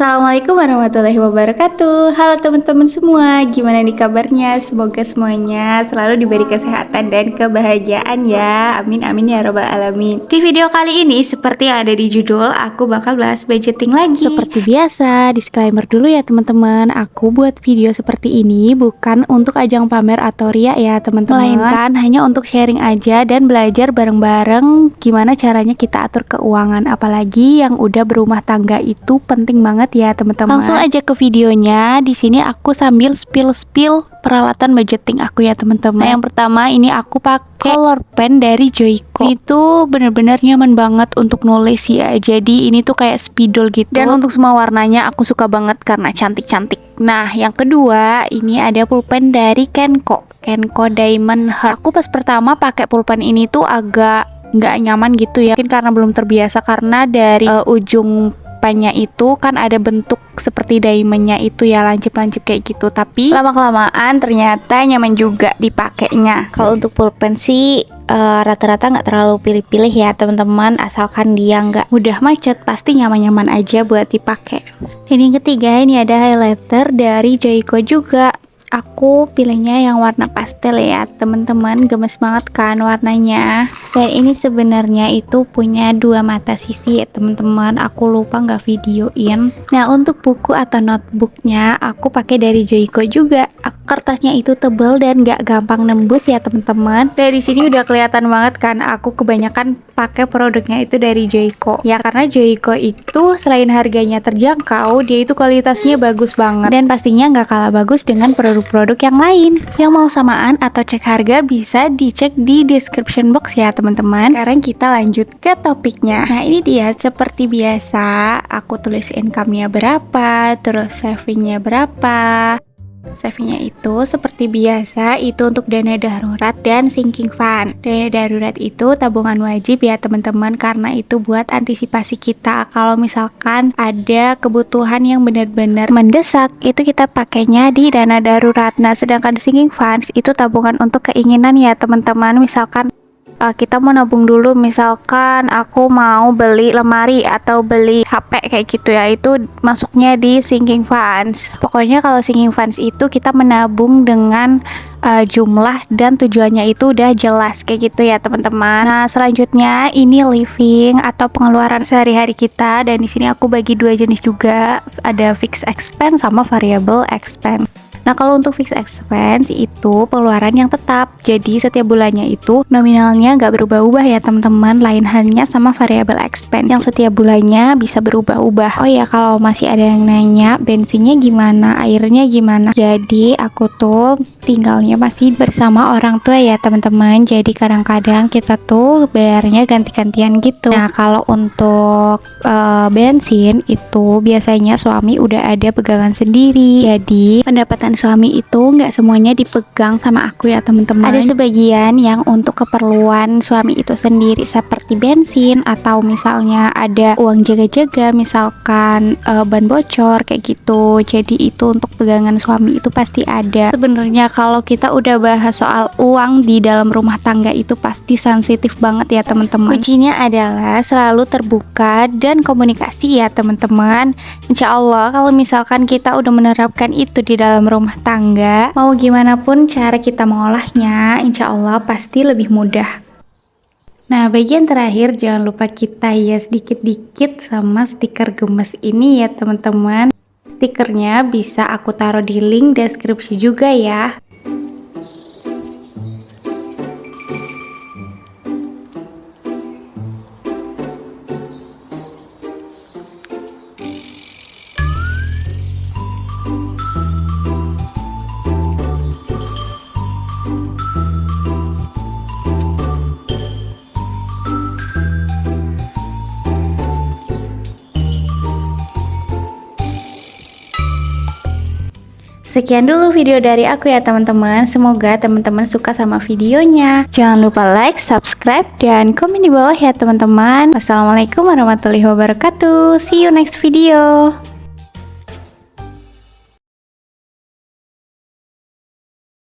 Assalamualaikum warahmatullahi wabarakatuh. Halo teman-teman semua, gimana nih kabarnya? Semoga semuanya selalu diberi kesehatan dan kebahagiaan ya. Amin amin ya robbal alamin. Di video kali ini seperti yang ada di judul, aku bakal bahas budgeting lagi. Seperti biasa, disclaimer dulu ya teman-teman. Aku buat video seperti ini bukan untuk ajang pamer atau riak ya teman-teman, melainkan hanya untuk sharing aja dan belajar bareng-bareng gimana caranya kita atur keuangan. Apalagi yang udah berumah tangga itu penting banget ya teman-teman. Langsung aja ke videonya. Di sini aku sambil spill peralatan budgeting aku ya teman-teman. Nah, yang pertama ini aku pakai color pen dari Joico. Itu bener-bener nyaman banget untuk nulis ya. Jadi ini tuh kayak spidol gitu. Dan untuk semua warnanya aku suka banget karena cantik-cantik. Nah, yang kedua ini ada pulpen dari Kenko Diamond Heart. Aku pas pertama pakai pulpen ini tuh agak nggak nyaman gitu ya. Mungkin karena belum terbiasa, karena dari ujung pennya itu kan ada bentuk seperti diamondnya itu ya, lancip-lancip kayak gitu. Tapi lama-kelamaan ternyata nyaman juga dipakainya. Kalau untuk pulpen sih rata-rata nggak terlalu pilih-pilih ya teman-teman, asalkan dia nggak mudah macet, pasti nyaman-nyaman aja buat dipakai. Dan yang ketiga ini ada highlighter dari Joico juga. Aku pilihnya yang warna pastel ya teman-teman, gemes banget kan warnanya. Dan ini sebenarnya itu punya dua mata sisi ya teman-teman, aku lupa nggak videoin. Nah, untuk buku atau notebooknya aku pakai dari Joico juga. Kertasnya itu tebal dan nggak gampang nembus ya teman-teman. Dari sini udah kelihatan banget kan aku kebanyakan pakai produknya itu dari Joico ya, karena Joico itu selain harganya terjangkau, dia itu kualitasnya bagus banget dan pastinya nggak kalah bagus dengan produk yang lain. Yang mau samaan atau cek harga bisa dicek di description box ya teman-teman. Sekarang kita lanjut ke topiknya. Nah, ini dia seperti biasa, aku tulis income-nya berapa, terus savingnya berapa. Savingnya itu seperti biasa itu untuk dana darurat dan sinking fund. Dana darurat itu tabungan wajib ya teman-teman, karena itu buat antisipasi kita kalau misalkan ada kebutuhan yang benar-benar mendesak, itu kita pakainya di dana darurat. Nah, sedangkan sinking funds itu tabungan untuk keinginan ya teman-teman. Misalkan kita mau nabung dulu, misalkan aku mau beli lemari atau beli HP kayak gitu ya, itu masuknya di sinking funds. Pokoknya kalau sinking funds itu kita menabung dengan jumlah dan tujuannya itu udah jelas kayak gitu ya teman-teman. Nah, selanjutnya ini living atau pengeluaran sehari-hari kita, dan di sini aku bagi dua jenis juga, ada fixed expense sama variable expense. Nah, kalau untuk fixed expense itu pengeluaran yang tetap, jadi setiap bulannya itu nominalnya nggak berubah-ubah ya teman-teman, lain halnya sama variable expense yang setiap bulannya bisa berubah-ubah. Oh ya, kalau masih ada yang nanya bensinnya gimana, airnya gimana, jadi aku tuh tinggalnya masih bersama orang tua ya teman-teman, jadi kadang-kadang kita tuh bayarnya ganti-gantian gitu. Nah, kalau untuk bensin itu biasanya suami udah ada pegangan sendiri, jadi pendapatan suami itu nggak semuanya dipegang sama aku ya teman-teman. Ada sebagian yang untuk keperluan suami itu sendiri, seperti bensin, atau misalnya ada uang jaga-jaga, misalkan ban bocor kayak gitu. Jadi itu untuk pegangan suami itu pasti ada. Sebenarnya kalau kita udah bahas soal uang di dalam rumah tangga itu pasti sensitif banget ya teman-teman. Kuncinya adalah selalu terbuka dan komunikasi ya teman-teman. Insya Allah kalau misalkan kita udah menerapkan itu di dalam rumah tangga, mau gimana pun cara kita mengolahnya, insya Allah pasti lebih mudah. Nah, bagian terakhir jangan lupa kita hias dikit-dikit sama stiker gemes ini ya teman-teman. Stikernya bisa aku taruh di link deskripsi juga ya. Sekian dulu video dari aku ya teman-teman. Semoga teman-teman suka sama videonya. Jangan lupa like, subscribe, dan komen di bawah ya teman-teman. Wassalamualaikum warahmatullahi wabarakatuh. See you next video.